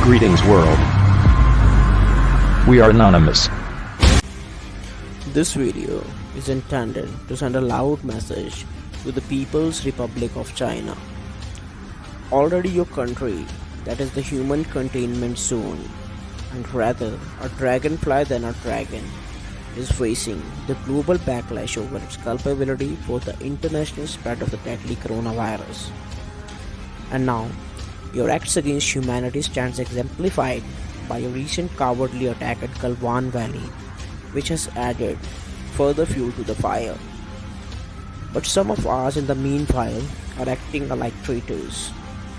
Greetings world. We are anonymous. This video is intended to send a loud message to the People's Republic of China. Already your country, that is the human containment zone, and rather a dragonfly than a dragon, is facing the global backlash over its culpability for the international spread of the deadly coronavirus. And now, your acts against humanity stands exemplified by a recent cowardly attack at Galwan Valley, which has added further fuel to the fire. But some of us in the meanwhile are acting like traitors,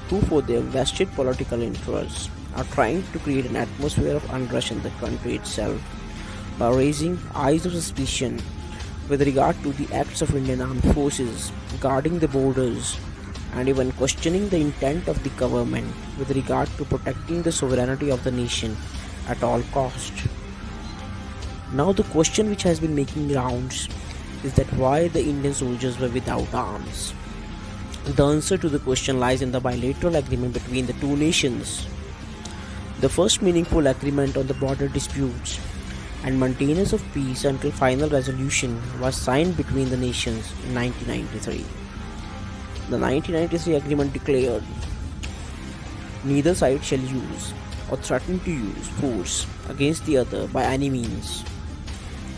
who for their vested political interests are trying to create an atmosphere of unrest in the country itself by raising eyes of suspicion with regard to the acts of Indian armed forces guarding the borders, and even questioning the intent of the government with regard to protecting the sovereignty of the nation at all cost. Now the question which has been making rounds is that why the Indian soldiers were without arms. The answer to the question lies in the bilateral agreement between the two nations. The first meaningful agreement on the border disputes and maintenance of peace until final resolution was signed between the nations in 1993. The 1993 agreement declared, neither side shall use or threaten to use force against the other by any means.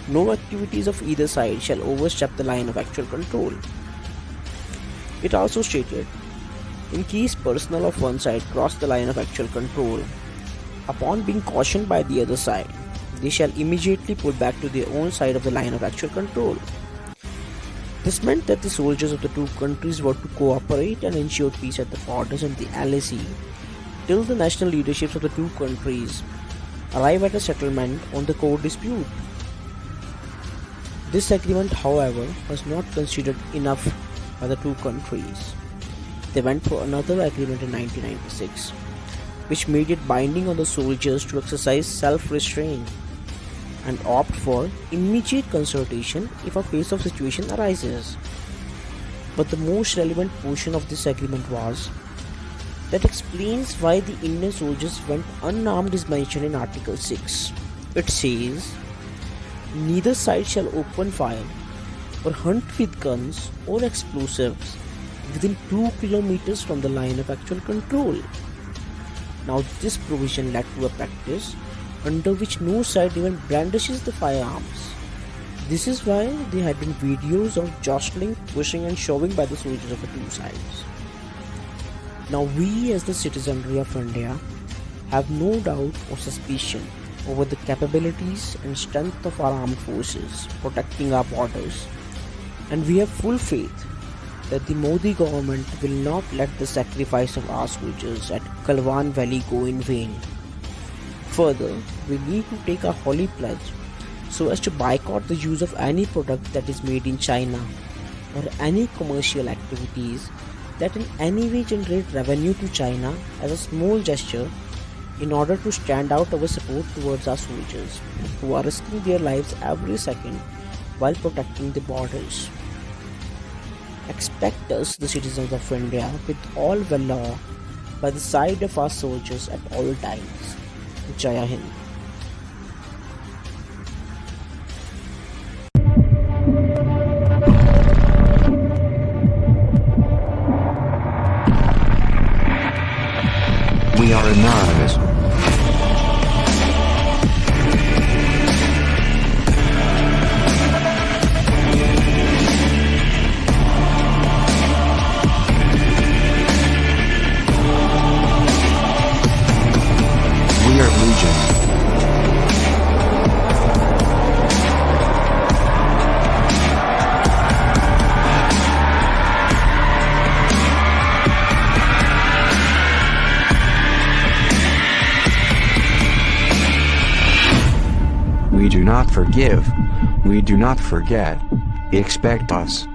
No activities of either side shall overstep the line of actual control. It also stated, in case personnel of one side cross the line of actual control, upon being cautioned by the other side, they shall immediately pull back to their own side of the line of actual control. This meant that the soldiers of the two countries were to cooperate and ensure peace at the borders and the LAC till the national leaderships of the two countries arrive at a settlement on the core dispute. This agreement, however, was not considered enough by the two countries. They went for another agreement in 1996, which made it binding on the soldiers to exercise self-restraint and opt for immediate consultation if a face of situation arises. But the most relevant portion of this agreement was that explains why the Indian soldiers went unarmed is mentioned in Article 6. It says, neither side shall open fire or hunt with guns or explosives within 2 kilometers from the line of actual control. Now this provision led to a practice under which no side even brandishes the firearms. This is why there had been videos of jostling, pushing and shoving by the soldiers of the two sides. Now we as the citizenry of India have no doubt or suspicion over the capabilities and strength of our armed forces protecting our borders, and we have full faith that the Modi government will not let the sacrifice of our soldiers at Galwan Valley go in vain. Further, we need to take a holy pledge so as to boycott the use of any product that is made in China or any commercial activities that in any way generate revenue to China as a small gesture in order to stand out our support towards our soldiers who are risking their lives every second while protecting the borders. Expect us, the citizens of India, with all valor by the side of our soldiers at all times. Jai Hind. We are anonymous. We are legion. We do not forgive. We do not forget. Expect us.